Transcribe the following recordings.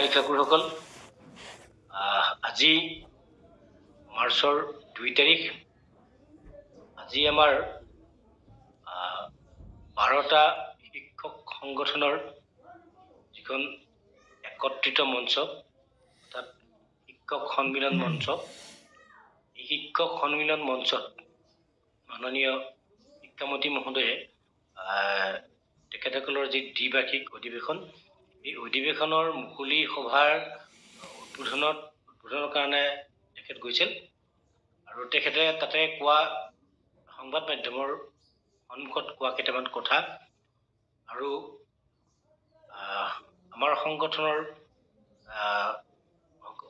শিক্ষাগুৰুসকল আজি মাৰ্চৰ 2 তাৰিখ আজি আমাৰ 12টা শিক্ষক সংগঠনৰ যিখন একত্ৰিত মঞ্চ অৰ্থাৎ শিক্ষক সন্মিলন মঞ্চ এই শিক্ষক সন্মিলন মঞ্চত মাননীয় শিক্ষামন্ত্ৰী মহোদয়ে তেখেতসকলৰ যি দ্বিবাৰ্ষিক অধিৱেশন এই অধিৱেশনৰ মুকলি সভাৰ উদ্বোধনৰ কাৰণে তেখেত গৈছিল আৰু তেখেতে তাতে কোৱা সংবাদ মাধ্যমৰ সন্মুখত কোৱা কেইটামান কথা আৰু আমাৰ সংগঠনৰ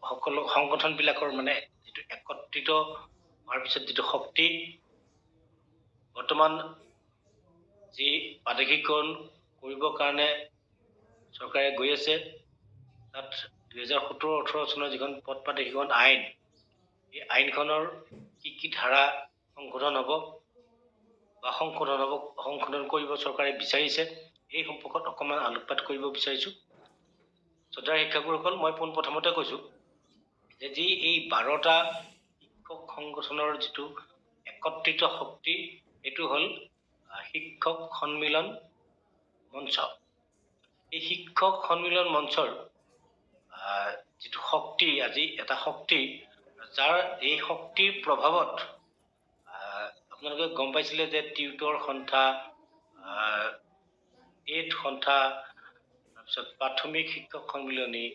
সকলো সংগঠনবিলাকৰ মানে যিটো একত্ৰিত হোৱাৰ পিছত যিটো শক্তি বৰ্তমান যি প্ৰাদেশিকৰণ কৰিবৰ কাৰণে চৰকাৰে গৈ আছে তাত 2017-18 চনৰ যিখন পথ প্ৰাদেশিকৰণ আইন এই আইনখনৰ কি ধাৰা সংশোধন হ'ব বা সংশোধন কৰিব চৰকাৰে বিচাৰিছে এই সম্পৰ্কত অকণমান আলোকপাত কৰিব বিচাৰিছোঁ। শ্ৰদ্ধাৰ শিক্ষাগুৰুসকল মই পোনপ্ৰথমতে কৈছোঁ যে যি এই 12টা শিক্ষক সংগঠনৰ যিটো একত্ৰিত শক্তি এইটো হ'ল শিক্ষক সন্মিলন মঞ্চ। এই শিক্ষক সন্মিলন মঞ্চৰ যিটো শক্তি আজি এটা শক্তি যাৰ এই শক্তিৰ প্ৰভাৱত আপোনালোকে গম পাইছিলে যে টিউটৰ সন্থা এইট সন্থা তাৰপিছত প্ৰাথমিক শিক্ষক সন্মিলনী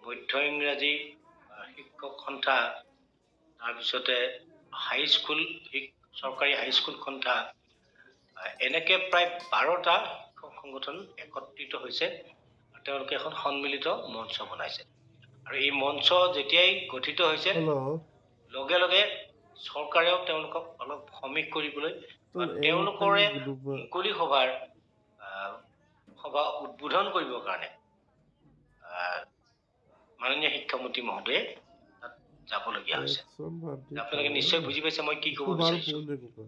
মধ্য ইংৰাজী শিক্ষক সন্থা তাৰপিছতে হাইস্কুল চৰকাৰী হাইস্কুল সন্থা এনেকৈ প্ৰায় 12টা শিক্ষক সংগঠন একত্ৰিত হৈছে আৰু তেওঁলোকে এখন সন্মিলিত মঞ্চ বনাইছে আৰু এই মঞ্চ যেতিয়াই গঠিত হৈছে লগে লগে চৰকাৰেও তেওঁলোকক অলপ সমীহ কৰিবলৈ তেওঁলোকৰে মুকলি সভা উদ্বোধন কৰিবৰ কাৰণে মাননীয় শিক্ষামন্ত্ৰী মহোদয়ে তাত যাবলগীয়া হৈছে। আপোনালোকে নিশ্চয় বুজি পাইছে মই কি ক'ব বিচাৰিছোঁ।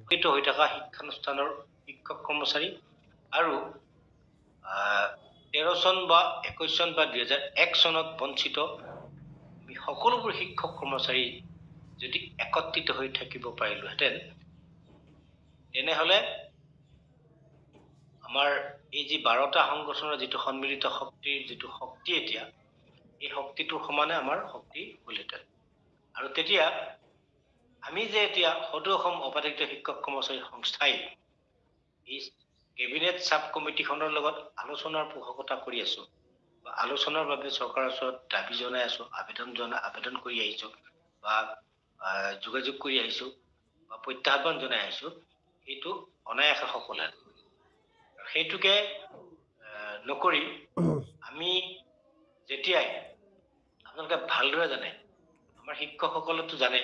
শিক্ষিত হৈ থকা শিক্ষানুষ্ঠানৰ শিক্ষক কৰ্মচাৰী আৰু 13 চন বা 21 চন বা 2001 চনত বঞ্চিত সকলোবোৰ শিক্ষক কৰ্মচাৰী যদি একত্ৰিত হৈ থাকিব পাৰিলোহেঁতেন তেনেহ'লে আমাৰ এই যি 12টা সংগঠনৰ যিটো সন্মিলিত শক্তিৰ যিটো শক্তি এতিয়া এই শক্তিটোৰ সমানে আমাৰ শক্তি হ'লহেঁতেন আৰু তেতিয়া আমি যে এতিয়া সদৌ অসম অবাধিত শিক্ষক কৰ্মচাৰী সংস্থাই এই কেবিনেট চাব কমিটিখনৰ লগত আলোচনাৰ পোষকতা কৰি আছোঁ বা আলোচনাৰ বাবে চৰকাৰৰ ওচৰত দাবী জনাই আছোঁ আবেদন কৰি আহিছোঁ বা যোগাযোগ কৰি আহিছোঁ বা প্ৰত্যাহ্বান জনাই আহিছোঁ সেইটো অনায়াসে সফল হয়। সেইটোকে নকৰি আমি যেতিয়াই আপোনালোকে ভালদৰে জানে আমাৰ শিক্ষকসকলেতো জানে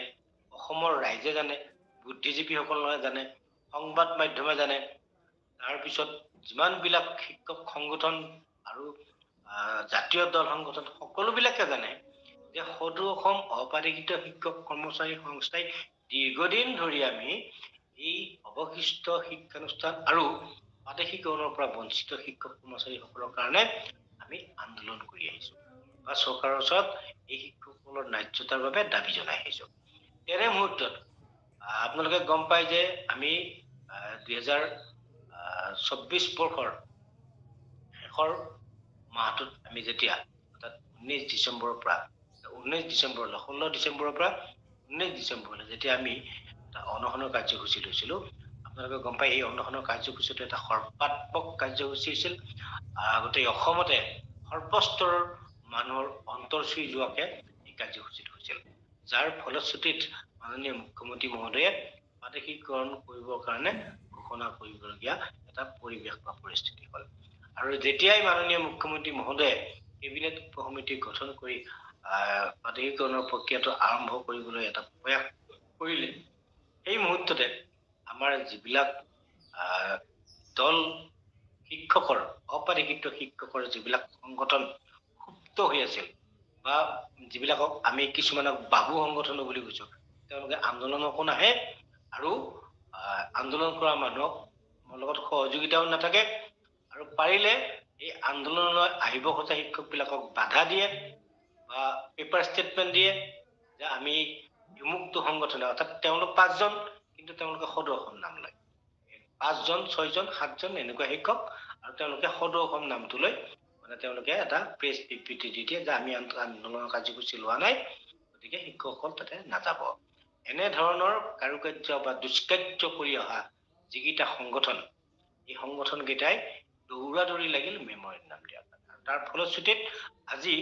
অসমৰ ৰাইজে জানে বুদ্ধিজীৱীসকলে জানে সংবাদ মাধ্যমে জানে তাৰপিছত যিমানবিলাক শিক্ষক সংগঠন আৰু জাতীয় দল সংগঠন সকলোবিলাকে জানে যে সদৌ অসম অবাধিত শিক্ষক কৰ্মচাৰী সংস্থাই দীৰ্ঘদিন ধৰি আমি এই অৱশিষ্ট শিক্ষানুষ্ঠান আৰু প্ৰাদেশিকৰণৰ পৰা বঞ্চিত শিক্ষক কৰ্মচাৰীসকলৰ কাৰণে আমি আন্দোলন কৰি আহিছোঁ বা চৰকাৰৰ ওচৰত এই শিক্ষকসকলৰ ন্যায্যতাৰ বাবে দাবী জনাই আহিছোঁ। তেনে মুহূৰ্তত আপোনালোকে গম পায় যে আমি 2024 বৰ্ষৰ শেষৰ মাহটোত আমি যেতিয়া অৰ্থাৎ 19 ডিচেম্বৰৰ পৰা 16 ডিচেম্বৰৰ পৰা 19 ডিচেম্বৰলৈ যেতিয়া আমি এটা অনশনৰ কাৰ্যসূচী লৈছিলোঁ আপোনালোকে গম পায় এই অনশনৰ কাৰ্যসূচীটো এটা সৰ্বাত্মক কাৰ্যসূচী হৈছিল গোটেই অসমতে সৰ্বস্তৰৰ মানুহৰ অন্তৰ চুই যোৱাকে এই কাৰ্যসূচীটো হৈছিল যাৰ ফলশ্ৰুতিত মাননীয় মুখ্যমন্ত্ৰী মহোদয়ে প্ৰাদেশিকৰণ কৰিবৰ কাৰণে ঘোষণা কৰিবলগীয়া এটা পৰিৱেশ বা পৰিস্থিতি হ'ল আৰু যেতিয়াই মাননীয় মুখ্যমন্ত্ৰী মহোদয়ে কেবিনেট উপসমিতি গঠন কৰি প্ৰাদেশিকৰণৰ প্ৰক্ৰিয়াটো আৰম্ভ কৰিবলৈ এটা প্ৰয়াস কৰিলে এই মুহূৰ্ততে আমাৰ যিবিলাক দল শিক্ষকৰ অপ্ৰাদেশিক শিক্ষকৰ যিবিলাক সংগঠন সুপ্ত হৈ আছিল বা যিবিলাকক আমি কিছুমানক বাবু সংগঠন বুলি কৈছোঁ তেওঁলোকে আন্দোলনকো নাহে আৰু আন্দোলন কৰা মানুহক লগত সহযোগিতাও নাথাকে আৰু পাৰিলে এই আন্দোলনলৈ আহিব খোজা শিক্ষকবিলাকক বাধা দিয়ে বা পেপাৰ ষ্টেটমেণ্ট দিয়ে যে আমি বিমুক্ত সংগঠন, অৰ্থাৎ তেওঁলোক 5জন, কিন্তু তেওঁলোকে সদৌ অসম নাম লয়। 5জন 6জন 7জন এনেকুৱা শিক্ষক, আৰু তেওঁলোকে সদৌ অসম নামটো লৈ মানে তেওঁলোকে এটা প্ৰেছ বিবৃতি দি দিয়ে যে আমি আন্দোলনৰ কাৰ্যসূচী লোৱা নাই, গতিকে শিক্ষকসকল তাতে নাযাব। এনেধৰণৰ কাৰুকাৰ্য বা দুষ্কাৰ্য কৰি অহা যিকেইটা সংগঠন, এই সংগঠনকেইটাই দৌৰা-দৌৰি লাগিল মেমৰেণ্ডাম দিয়াৰ কাৰণে। আৰু তাৰ ফলশ্ৰুতিত আজি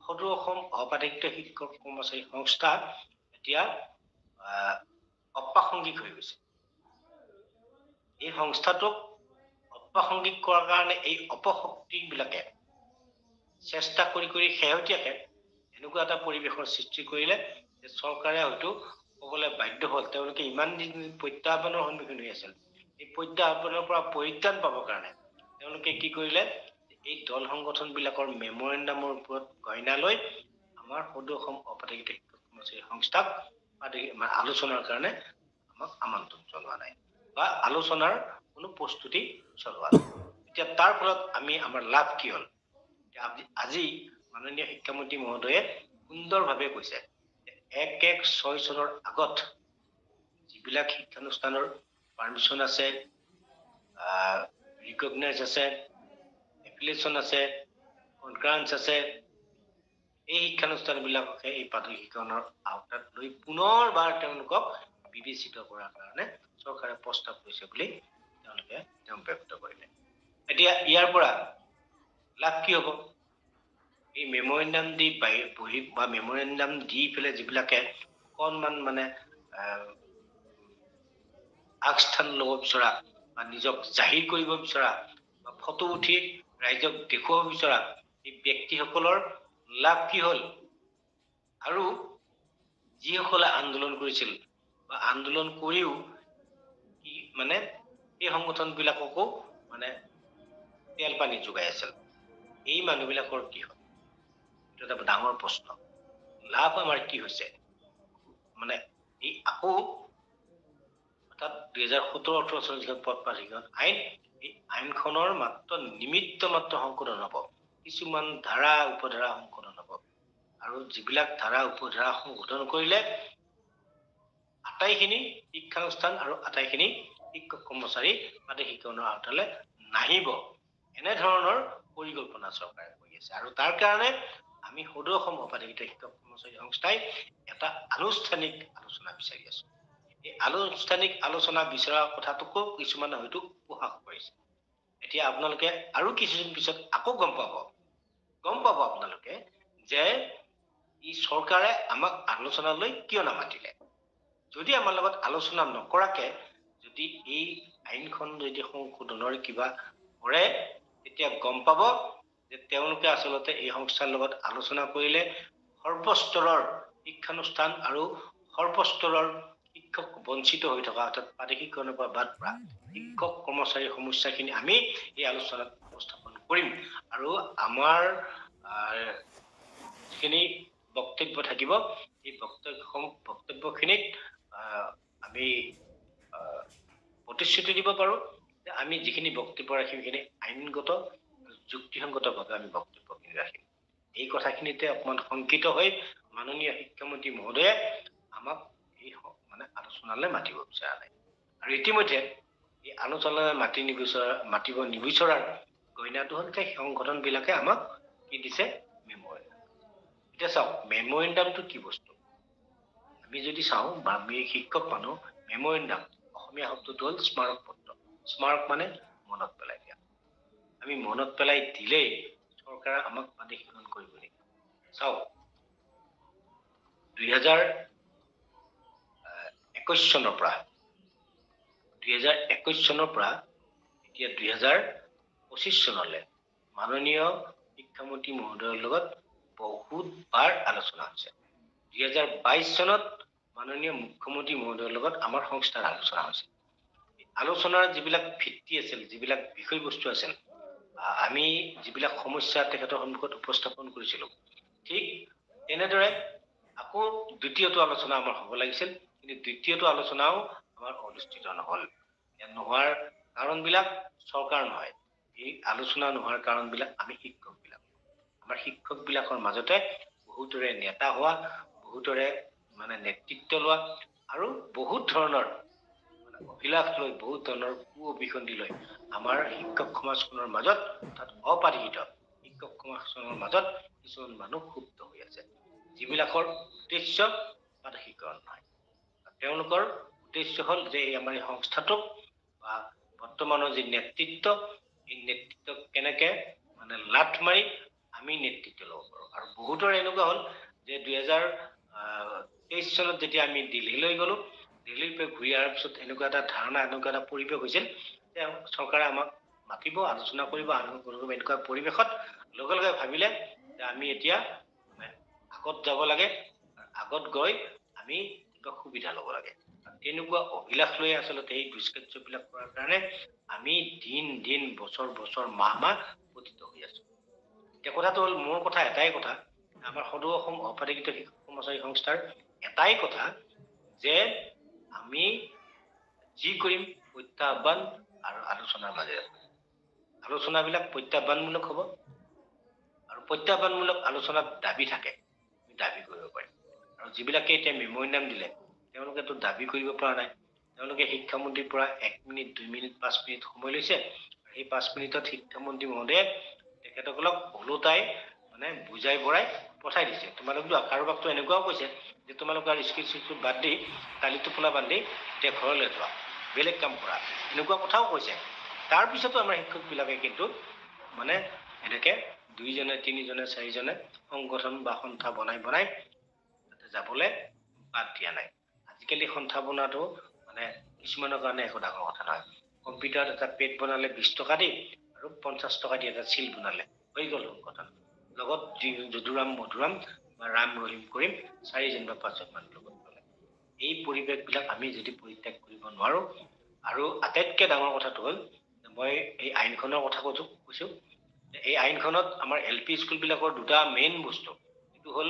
সদৌ অসম অপাধৃত্য শিক্ষক কৰ্মচাৰী সংস্থা এতিয়া অপ্ৰাসংগিক হৈ গৈছে। এই সংস্থাটোক অপ্ৰাসংগিক কৰাৰ কাৰণে এই অপশক্তিবিলাকে চেষ্টা কৰি শেহতীয়াকে এনেকুৱা এটা পৰিৱেশৰ সৃষ্টি কৰিলে যে চৰকাৰে হয়তো ক'বলৈ বাধ্য হ'ল, তেওঁলোকে ইমান দিন প্ৰত্যাহ্বানৰ সন্মুখীন হৈ আছিল, এই প্ৰত্যাহ্বানৰ পৰা পৰিত্ৰাণ পাবৰ কাৰণে তেওঁলোকে কি কৰিলে, এই দল সংগঠনবিলাকৰ মেমৰেণ্ডামৰ ওপৰত গইনা লৈ আমাৰ সদৌ অসম অপাধৃত্য শিক্ষক কৰ্মচাৰী সংস্থাক আলোচনাৰ কাৰণে আমাক আমন্ত্ৰণ জনোৱা নাই বা আলোচনাৰ কোনো প্ৰস্তুতি চলোৱা নাই। এতিয়া তাৰ ফলত আমাৰ লাভ কি হ'ল? আজি মাননীয় শিক্ষামন্ত্ৰী মহোদয়ে সুন্দৰভাৱে কৈছে, 1/1/6 চনৰ আগত যিবিলাক শিক্ষানুষ্ঠানৰ পাৰ্মিশ্যন আছে, ৰিকগনাইজ আছে, এফিলিয়েশ্যন আছে, কনকাৰেঞ্চ আছে, এই শিক্ষানুষ্ঠানবিলাককে এই প্ৰাদেশিকৰণৰ আওতাত লৈ পুনৰবাৰ তেওঁলোকক বিবেচিত কৰাৰ কাৰণে চৰকাৰে প্ৰস্তাৱ লৈছে বুলি তেওঁলোকে ব্যক্ত কৰিলে। এতিয়া ইয়াৰ পৰা লাভ কি হ'ব? এই মেমৰেণ্ডাম দি বহি বা মেমৰেণ্ডাম দি পেলাই যিবিলাকে অকণমান মানে আগস্থান ল'ব বিচৰা বা নিজক জাহিৰ কৰিব বিচৰা বা ফটো উঠি ৰাইজক দেখুৱাব বিচৰা এই ব্যক্তিসকলৰ লাভ কি হ'ল? আৰু যিসকলে আন্দোলন কৰিছিল বা আন্দোলন কৰিও কি মানে এই সংগঠনবিলাককো মানে তেল পানী যোগাই আছিল, এই মানুহবিলাকৰ কি হ'ল? এইটো এটা ডাঙৰ প্ৰশ্ন। লাভ আমাৰ কি হৈছে? মানে এই আকৌ অৰ্থাৎ 2017-18 চনৰ যিখন পথ প্ৰাধিকৰণ আইন, এই আইনখনৰ মাত্ৰ নিমিত্ত মাত্ৰ সংশোধন হ'ব, কিছুমান ধাৰা উপধাৰা সংশোধন হ'ব, আৰু যিবিলাক ধাৰা উপধাৰা সংশোধন কৰিলে আটাইখিনি শিক্ষানুষ্ঠান আৰু আটাইখিনি শিক্ষক কৰ্মচাৰী প্ৰাদেশিকৰণৰ আওতালৈ নাহিব, এনেধৰণৰ পৰিকল্পনা চৰকাৰে কৰি আছে। আৰু তাৰ কাৰণে আমি সদৌ অসম অপাধৃত্য শিক্ষক কৰ্মচাৰী সংস্থাই এটা আনুষ্ঠানিক আলোচনা বিচাৰি আছো। এই আনুষ্ঠানিক আলোচনা বিচৰা কথাটোকো কিছুমানে হয়তো উপহাস কৰিছে। এতিয়া আপোনালোকে আৰু কিছুদিন পিছত আকৌ গম পাব আপোনালোকে যে ই চৰকাৰে আমাক আলোচনালৈ কিয় নামাতিলে। যদি আমাৰ লগত আলোচনা নকৰাকে যদি এই আইনখন যদি সংশোধনৰ কিবা কৰে, তেতিয়া গম পাব যে তেওঁলোকে আচলতে এই সংস্থাৰ লগত আলোচনা কৰিলে সৰ্বস্তৰৰ শিক্ষানুষ্ঠান আৰু সৰ্বস্তৰৰ শিক্ষক বঞ্চিত হৈ থকা, অৰ্থাৎ প্ৰাদেশিকৰণৰ পৰা বাদ পৰা শিক্ষক কৰ্মচাৰীৰ সমস্যাখিনি আমি এই আলোচনাত উপস্থাপন কৰিম, আৰু আমাৰ যিখিনি বক্তব্য থাকিব এই বক্তব্যখিনিত আমি প্ৰতিশ্ৰুতি দিব পাৰো যে আমি যিখিনি বক্তব্য ৰাখিম সেইখিনি আইনগত যুক্তিসংগতভাৱে আমি বক্তব্যখিনি ৰাখিম। এই কথাখিনিতে অকমান শংকিত হৈ মাননীয় শিক্ষামন্ত্ৰী মহোদয়ে আমাক এই মানে আলোচনালৈ মাতিব বিচৰা নাই। আৰু ইতিমধ্যে এই আলোচনালৈ মাতিব নিবিচৰাৰ গইনাটো হ'ল যে সংগঠনবিলাকে আমাক কি দিছে? মেমৰেণ্ডাম। এতিয়া চাওক, মেমৰেণ্ডামটো কি বস্তু? আমি যদি চাওঁ বা আমি শিক্ষক মানুহ, মেমৰেণ্ডাম অসমীয়া শব্দটো হ'ল স্মাৰক পত্ৰ। স্মাৰক মানে মনত পেলাই দিয়া। আমি মনত পেলাই দিলেই চৰকাৰে আমাক প্ৰাদেশিকৰণ কৰিব লাগিব। চাওক, 2021 চনৰ পৰা এতিয়া 2025 চনলৈ মাননীয় শিক্ষামন্ত্ৰী মহোদয়ৰ লগত বহুতবাৰ আলোচনা হৈছে। 2022 চনত মাননীয় মুখ্যমন্ত্ৰী মহোদয়ৰ লগত আমাৰ সংস্থাৰ আলোচনা হৈছে। আলোচনাৰ যিবিলাক ভিত্তি আছিল, যিবিলাক বিষয়বস্তু আছিল, আমি যিবিলাক সমস্যা তেখেতৰ সন্মুখত উপস্থাপন কৰিছিলো, ঠিক তেনেদৰে আকৌ দ্বিতীয়টো আলোচনা আমাৰ হ'ব লাগিছিল, কিন্তু দ্বিতীয়টো আলোচনাও আমাৰ অনুষ্ঠিত নহল। নোহোৱাৰ কাৰণবিলাক চৰকাৰ নহয়, এই আলোচনা নোহোৱাৰ কাৰণবিলাক আমি শিক্ষকবিলাক। আমাৰ শিক্ষকবিলাকৰ মাজতে বহুতৰে নেতা হোৱা, বহুতৰে মানে নেতৃত্ব লোৱা আৰু বহুত ধৰণৰ মানে অভিলাষ লৈ বহুত ধৰণৰ অভিসন্ধি লৈ আমাৰ শিক্ষক সমাজখনৰ মাজত অৰ্থাৎ অপাৰিহিত শিক্ষক সমাজখনৰ মাজত কিছুমান মানুহ ক্ষুব্ধ হৈ আছে, যিবিলাকৰ উদ্দেশ্য বাধকীকৰণ নহয়। তেওঁলোকৰ উদ্দেশ্য হ'ল যে আমাৰ এই সংস্থাটোক বা বৰ্তমানৰ যি নেতৃত্ব, এই নেতৃত্বক কেনেকে মানে লাঠ মাৰি আমি নেতৃত্ব ল'ব পাৰোঁ। আৰু বহুতৰ এনেকুৱা হ'ল যে 2023 চনত যেতিয়া আমি দিল্লীলৈ গ'লো, দিল্লীৰ পৰা ঘূৰি অহাৰ পিছত এনেকুৱা এটা ধাৰণা, এনেকুৱা এটা পৰিৱেশ হৈছিল যে চৰকাৰে আমাক মাতিব, আলোচনা কৰিব, এনেকুৱা পৰিৱেশত লগে লগে ভাবিলে যে আমি এতিয়া মানে আগত যাব লাগে, আগত গৈ আমি কিবা সুবিধা ল'ব লাগে। তেনেকুৱা অভিলাষ লৈ আচলতে এই দুষ্কাৰ্যবিলাক কৰাৰ কাৰণে আমি দিন বছৰ বছৰ মাহ পতিত হৈ আছো। এতিয়া কথাটো হ'ল, মোৰ কথা এটাই কথা, আমাৰ সদৌ অসম অপাৰিহিত শিক্ষক কৰ্মচাৰী সংস্থাৰ এটাই কথা যে আমি যি কৰিম প্ৰত্যাহ্বান আৰু আলোচনাৰ মাজেৰে। আলোচনাবিলাক প্ৰত্যাহ্বানমূলক হ'ব আৰু প্ৰত্যাহ্বানমূলক আলোচনাত দাবী থাকে, দাবী কৰিব পাৰিম। আৰু যিবিলাকে এতিয়া মেমৰিনাম দিলে তেওঁলোকেতো দাবী কৰিব পৰা নাই। তেওঁলোকে শিক্ষামন্ত্ৰীৰ পৰা 1 মিনিট 2 মিনিট 5 মিনিট সময় লৈছে। সেই 5 মিনিটত শিক্ষামন্ত্ৰী মহোদয়ে তেখেতসকলক ওলোটাই মানে বুজাই বঢ়াই পঠাই দিছে। তোমালোক কাৰোবাকতো এনেকুৱাও কৈছে যে তোমালোক আৰু স্কুল বাদ দি কালি টোপোলা বান্ধি এতিয়া ঘৰলৈ যোৱা, বেলেগ কাম কৰা, এনেকুৱা কথাও কৈছে। তাৰপিছতো আমাৰ শিক্ষকবিলাকে কিন্তু মানে এনেকে 2জনে 3জনে 4জনে সংগঠন বা সন্থা বনাই তাতে যাবলৈ বাদ দিয়া নাই। আজিকালি সন্থা বনোৱাটো মানে কিছুমানৰ কাৰণে একো ডাঙৰ কথা নহয়। কম্পিউটাৰত এটা পেড বনালে 20 টকা দি আৰু 50 টকা দি এটা চিল বনালে হৈ গ'ল সংগঠন। লগত যদুৰাম মধুৰাম বা ৰাম ৰহিম কৰিম 4জন বা 5জন মান লগত ল'লে। এই পৰিৱেশবিলাক আমি যদি পৰিত্যাগ কৰিব নোৱাৰো, আৰু আটাইতকৈ ডাঙৰ কথাটো হ'ল মই এই আইনখনৰ কথা কৈছো, এই আইনখনত আমাৰ LP স্কুলবিলাকৰ দুটা মেইন বস্তু, এইটো হ'ল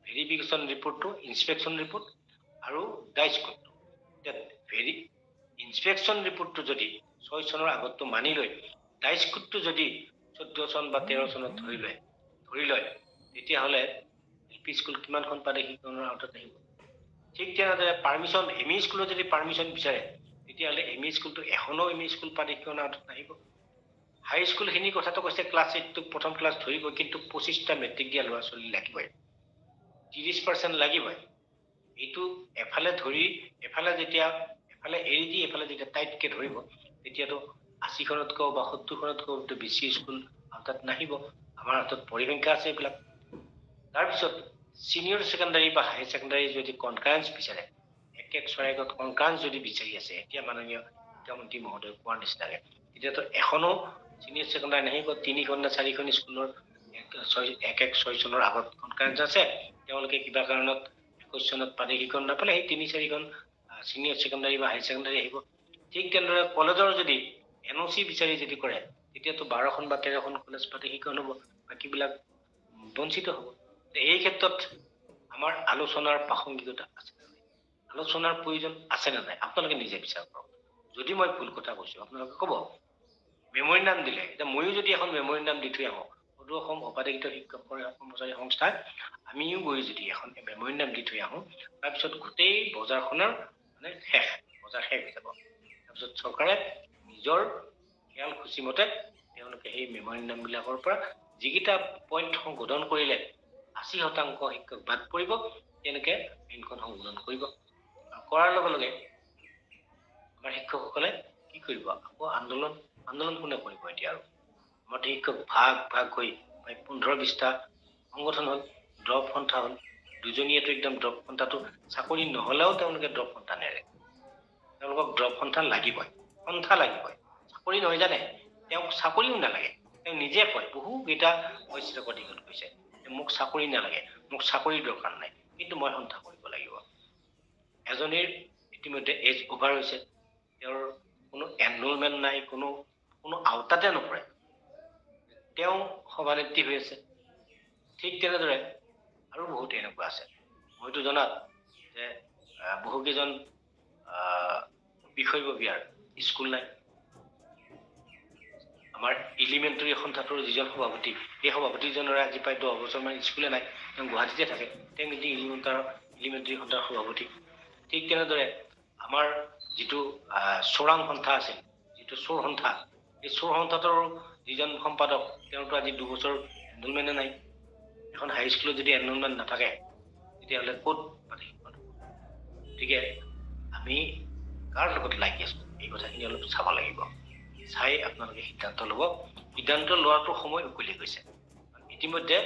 ভেৰিফিকেশ্যন ৰিপৰ্টটো, ইনস্পেকশ্যন ৰিপৰ্ট আৰু ডাইচ কোডটো। ইনস্পেকশ্যন ৰিপৰ্টটো যদি 6 চনৰ আগতটো মানি লৈ ডাইচ কোডটো যদি 14 চন বা 13 চনত ধৰি লয় তেতিয়াহ'লে LP স্কুল কিমানখন প্ৰাদেশিকৰণৰ আওতাত আহিব। ঠিক তেনেদৰে পাৰ্মিশ্যন, ME স্কুলত যদি পাৰ্মিশ্যন বিচাৰে তেতিয়াহ'লে ME স্কুলটো এখনো ME স্কুল প্ৰাদেশিকৰণৰ আওতাত নাহিব। হাইস্কুলখিনিৰ কথাটো কৈছে ক্লাছ 8টোক প্ৰথম ক্লাছ ধৰিব, কিন্তু 25টা মেট্ৰিক দিয়া ল'ৰা ছোৱালী লাগিবই, 30% লাগিবই। এইটো এফালে ধৰি এফালে এৰি দি এফালে যেতিয়া টাইটকে ধৰিব তেতিয়াতো 80খনতকৈ বা 70খনতকৈ বেছি স্কুল হাতত নাহিব। আমাৰ হাতত পৰিসংখ্যা আছে এইবিলাক। তাৰপিছত ছিনিয়ৰ ছেকেণ্ডাৰী বা হায়াৰ ছেকেণ্ডাৰী যদি কনকাৰেঞ্চ বিচাৰে, এক চৰাইগত কনকাৰেঞ্চ যদি বিচাৰি আছে, এতিয়া মাননীয় শিক্ষামন্ত্ৰী মহোদয় কোৱাৰ নিচিনাকে, তেতিয়াতো এখনো ছিনিয়ৰ ছেকেণ্ডাৰী নাহিব। 3খন নে 4খন স্কুলৰ 6 চনৰ আগত কনকাৰেঞ্চ আছে, তেওঁলোকে কিবা কাৰণত 21 চনত প্ৰাদেশিকৰণ নাপালে সেই 3-4খন ছিনিয়ৰ ছেকেণ্ডাৰী বা হায়াৰ ছেকেণ্ডাৰী আহিব। ঠিক তেনেদৰে কলেজৰ যদি NOC বিচাৰি যদি কৰে তেতিয়াতো 12খন বা 13খন কলেজ প্ৰাদেশিকৰণ হ'ব, বাকীবিলাক বঞ্চিত হ'ব। এই ক্ষেত্ৰত আমাৰ আলোচনাৰ প্ৰাসংগিকতা আছে নে নাই, আলোচনাৰ প্ৰয়োজন আছে নে নাই, আপোনালোকে নিজে বিচাৰ কৰক। যদি মই ভুল কথা কৈছো আপোনালোকে ক'ব। মেমৰিনাম দিলে, এতিয়া ময়ো যদি এখন মেমৰিনাম দি থৈ আহোঁ সদৌ অসম অপাৰিহিত শিক্ষক কৰ্মচাৰী সংস্থাৰ, আমিও গৈ যদি এখন মেমৰিনাম দি থৈ আহোঁ, তাৰপিছত গোটেই বজাৰখনৰ মানে বজাৰ শেষ হৈ যাব। তাৰপিছত চৰকাৰে নিজৰ খেয়াল খুচি মতে তেওঁলোকে সেই মেমৰিনামবিলাকৰ পৰা যিকেইটা পইণ্ট সংশোধন কৰিলে 80% শিক্ষক বাদ পৰিব, তেনেকে আইনখন সংশোধন কৰিব। কৰাৰ লগে লগে আমাৰ শিক্ষকসকলে কি কৰিব, আকৌ আন্দোলন কোনে কৰিব এতিয়া। আৰু আমাৰ শিক্ষক ভাগ হৈ প্ৰায় 15-20টা সংগঠন হ'ল, ড্ৰপ সন্থা হ'ল। দুজনীয়েতো একদম ড্ৰপ সন্থাটো চাকৰি নহ'লেও তেওঁলোকে ড্ৰপ সন্থা নেৰে, তেওঁলোকক ড্ৰপ সন্থা লাগিবই, চাকৰি নহয় জানে, তেওঁক চাকৰিও নালাগে। তেওঁ নিজে কয়, বহুকেইটা ৰেকৰ্ডিঙত কৈছে মোক চাকৰি নালাগে, মোক চাকৰিৰ দৰকাৰ নাই, কিন্তু মই সন্থা কৰিব লাগিব। এজনীৰ ইতিমধ্যে এজ অভাৰ হৈছে, তেওঁৰ কোনো এনৰলমেণ্ট নাই, কোনো আওতাতে নপৰে, তেওঁ সভানেত্ৰী হৈ আছে। ঠিক তেনেদৰে আৰু বহুত এনেকুৱা আছে। মইতো জনাত যে বহুকেইজন বিষয়ববীয়াৰ স্কুল নাই। আমাৰ এলিমেণ্টাৰী সন্থাটোৰ যিজন সভাপতি এই সভাপতিজনৰ আজি প্ৰায় 10 বছৰমান স্কুলে নাই, তেওঁ গুৱাহাটীতে থাকে, তেওঁ কিন্তু এলিমেণ্টাৰী সন্থাৰ সভাপতি। ঠিক তেনেদৰে আমাৰ যিটো চোৰাং সন্থা আছিল, যিটো চোৰ সন্থা, এই চোৰ সন্থাটোৰ যিজন সম্পাদক, তেওঁতো আজি 2 বছৰ এনৰলমেণ্টে নাই। এখন হাইস্কুলত যদি এনৰলমেণ্ট নাথাকে তেতিয়াহ'লে ক'ত পাতে? গতিকে আমি কাৰ লগত লাগি আছো এই কথাখিনি অলপ চাব লাগিব। চাই আপোনালোকে সিদ্ধান্ত ল'ব। সিদ্ধান্ত লোৱাটো সময় উকলি গৈছে। ইতিমধ্যে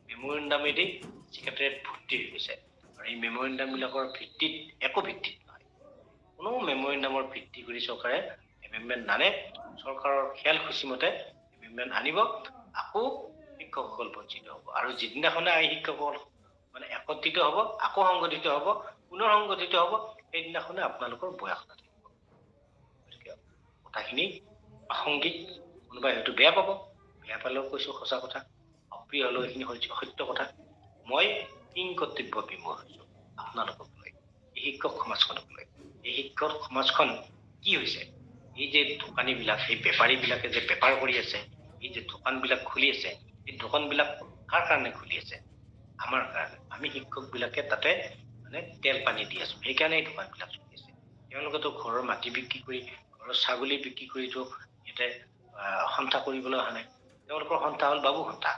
মেমৰেণ্ডামেদি ছেক্ৰেটাৰিয়েট ভৰ্তি হৈ গৈছে, আৰু এই মেমৰেণ্ডামবিলাকৰ ভিত্তিত একো ভিত্তিত নহয়। কোনো মেমৰেণ্ডামৰ ভিত্তি কৰি চৰকাৰে এমেণ্ডমেণ্ট নানে। চৰকাৰৰ খেল খুচিমতে এমেণ্ডমেণ্ট আনিব, আকৌ শিক্ষকসকল বঞ্চিত হ'ব। আৰু যিদিনাখনে এই শিক্ষকসকল মানে একত্ৰিত হ'ব, আকৌ সংগঠিত হ'ব, পুনৰ সংগঠিত হ'ব, সেইদিনাখনে আপোনালোকৰ বয়স নাথাকিব। গতিকে কথাখিনি প্ৰাসংগিক, কোনোবাই হয়তো বেয়া পাব, বেয়া পালেও কৈছোঁ সঁচা কথা, অপ্ৰিয় হ'লেও এইখিনি সত্য কথা। মই কিং কৰ্তব্য বিমূঢ় হৈছোঁ আপোনালোকক লৈ, এই শিক্ষক সমাজখনক লৈ। এই শিক্ষক সমাজখন কি হৈছে? এই যে দোকানীবিলাক, এই বেপাৰীবিলাকে যে বেপাৰ কৰি আছে, এই যে দোকানবিলাক খুলি আছে, এই দোকানবিলাক কাৰ কাৰণে খুলি আছে? আমাৰ কাৰণে। আমি শিক্ষকবিলাকে তাতে মানে তেল পানী দি আছো, সেইকাৰণে এই দোকানবিলাক চলি আছে। তেওঁলোকেতো ঘৰৰ মাটি বিক্ৰী কৰি, ঘৰৰ ছাগলী বিক্ৰী কৰিতো ইয়াতে সন্থা কৰিবলৈ অহা নাই। তেওঁলোকৰ সন্থা হ'ল বাবু সন্থা।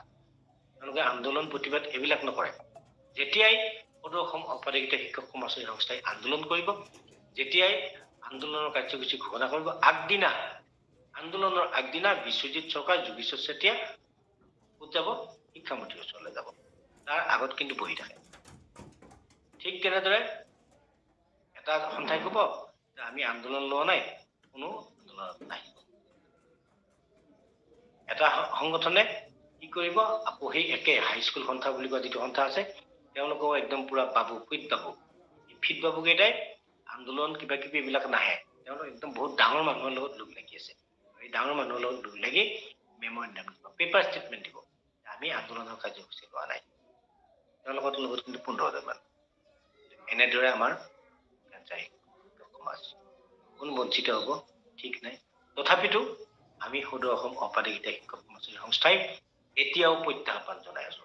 তেওঁলোকে আন্দোলন প্ৰতিবাদ এইবিলাক নকৰে। যেতিয়াই সদৌ অসম অপাধিকৃত শিক্ষক কৰ্মচাৰী সংস্থাই আন্দোলন কৰিব, যেতিয়াই আন্দোলনৰ কাৰ্যসূচী ঘোষণা কৰিব, আন্দোলনৰ আগদিনা বিশ্বজিৎ চৰকাৰ, যোগেশ্বৰ চেতিয়া ক'ত যাব? শিক্ষামন্ত্ৰীৰ ওচৰলৈ যাব। তাৰ আগত কিন্তু বহি থাকে। ঠিক তেনেদৰে এটা সন্থাই ক'ব যে আমি আন্দোলন লোৱা নাই, কোনো আন্দোলনত নাহিব। এটা সংগঠনে কি কৰিব? আকৌ সেই একে হাইস্কুল সন্থা বুলি কোৱা যিটো সন্থা আছে, তেওঁলোকেও একদম পুৰা বাবু, ফিট বাবু। এই ফিট বাবুকেইটাই আন্দোলন কিবা কিবি এইবিলাক নাহে। তেওঁলোক একদম বহুত ডাঙৰ মানুহৰ লগত লগ লাগি আছে। এই ডাঙৰ মানুহৰ লগত লগ লাগি মেমৰেণ্ডাম দিব, পেপাৰ ষ্টেটমেণ্ট দিব, আমি আন্দোলনৰ কাৰ্যসূচী লোৱা নাই। তেওঁলোকৰ লগত কিন্তু 15,000 মান। এনেদৰে আমাৰ সমাজ কোন বঞ্চিত হ'ব ঠিক নাই। তথাপিতো আমি সদৌ অসম অপাধিকৃত শিক্ষক কৰ্মচাৰী সংস্থাই এতিয়াও প্ৰত্যাহ্বান জনাই আছো,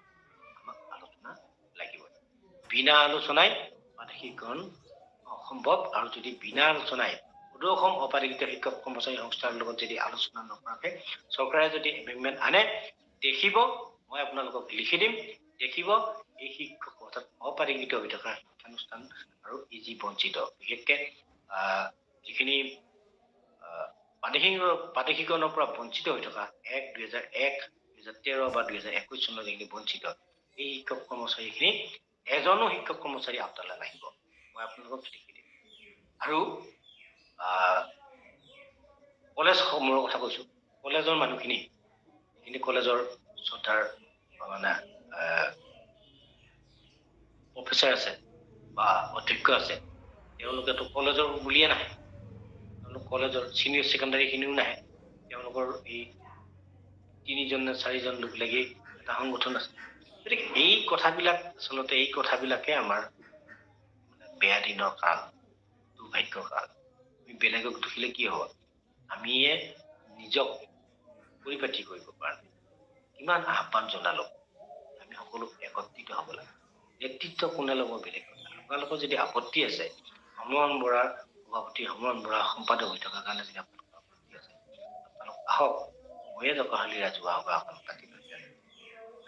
আমাক আলোচনা লাগিব। বিনা আলোচনাই মানসিকৰণ অসম্ভৱ। আৰু যদি বিনা আলোচনাই সদৌ অসম অপাধিকৃত শিক্ষক কৰ্মচাৰী সংস্থাৰ লগত যদি আলোচনা নকৰাকে চৰকাৰে যদি এমেণ্ডমেণ্ট আনে, দেখিব, মই আপোনালোকক লিখি দিম, দেখিব এই শিক্ষক অৰ্থাৎ অপাধিকৃত হৈ থকা শিক্ষানুষ্ঠান আৰু এই যি বঞ্চিত, বিশেষকে যিখিনি প্ৰাদেশিকৰণৰ পৰা বঞ্চিত হৈ থকা 2001, 2013 বা 2021 চনৰ যিখিনি বঞ্চিত, এই শিক্ষক কৰ্মচাৰীখিনি এজনো শিক্ষক কৰ্মচাৰী আওতালৈ নাহিব, মই আপোনালোকক লিখি দিম। আৰু কলেজসমূহৰ কথা কৈছো, কলেজৰ মানুহখিনি, যিখিনি কলেজৰ শ্ৰদ্ধাৰ মানে প্ৰফেচাৰ আছে বা অধ্যক্ষ আছে, তেওঁলোকেতো কলেজৰ বুলিয়ে নাহে, তেওঁলোক কলেজৰ চিনিয়ৰ ছেকেণ্ডাৰীখিনিও নাহে। তেওঁলোকৰ এই 3জন নে 4জন লোক লাগি এটা সংগঠন আছে। গতিকে এই কথাবিলাক আচলতে এই কথাবিলাকে আমাৰ বেয়া দিনৰ কাল, দুৰ্ভাগ্যৰ কাল। আমি বেলেগক দেখিলে কি হ'ব? আমিয়ে নিজক পৰিপাটি কৰিব পৰা নাই। কিমান আহ্বান জনালো, আমি সকলো একত্ৰিত হ'ব লাগে। নেতৃত্ব কোনে ল'ব বেলেগ কথা। আপোনালোকৰ যদি আপত্তি আছে, সমৰণ বৰাৰ সভাপতি, সমৰণ বৰা সম্পাদক হৈ থকাৰ কাৰণে যদি আপোনালোকৰ আপত্তি আছে, আপোনালোক আহক। ময়ে জকাহালি ৰাজহুৱা সভা এখন পাতি লৈ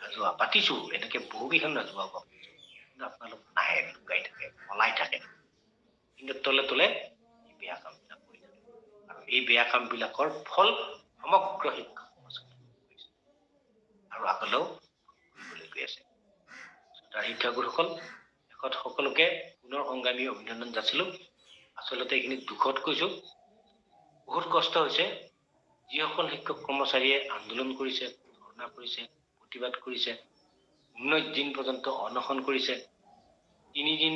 ৰাজহুৱা পাতিছো, এনেকে বহুকেইখন ৰাজহুৱা সভা পাতিছো, কিন্তু আপোনালোক নাহে, লুকাই থাকে, পলাই থাকে। কিন্তু তলে তলে এই বেয়া কামবিলাক কৰি থাকে, আৰু এই বেয়া কামবিলাকৰ ফল সমগ্ৰ শিক্ষক সমাজখনে আৰু আগলৈও কৰিবলৈ গৈ আছে। তাৰ শিক্ষাগুৰুসকল শেষত সকলোকে পুনৰ সংগ্ৰামী অভিনন্দন যাচিলো। আচলতে এইখিনি দুখত কৈছো, বহুত কষ্ট হৈছে। যিসকল শিক্ষক কৰ্মচাৰীয়ে আন্দোলন কৰিছে, ধৰ্ণা কৰিছে, প্ৰতিবাদ কৰিছে, 19 দিন পৰ্যন্ত অনশন কৰিছে, 3 দিন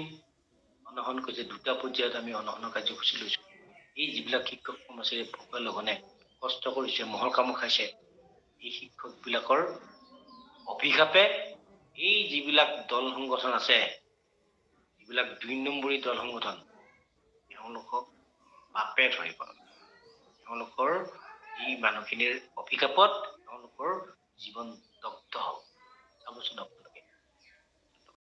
অনশন কৰিছে, 2টা পৰ্যায়ত আমি অনশনৰ কাৰ্যসূচী লৈছো। এই যিবিলাক শিক্ষক কৰ্মচাৰীয়ে ভোকে লঘনে কষ্ট কৰিছে, মহৰ কামোৰ খাইছে, এই শিক্ষকবিলাকৰ অভিশাপে এই যিবিলাক দল সংগঠন আছে, যিবিলাক 2 নম্বৰী দল সংগঠন, তেওঁলোকক বাপে ধৰিব। তেওঁলোকৰ এই মানুহখিনিৰ অভিশাপত তেওঁলোকৰ জীৱন দগ্ধ হ'ব চাবচোন আপুনি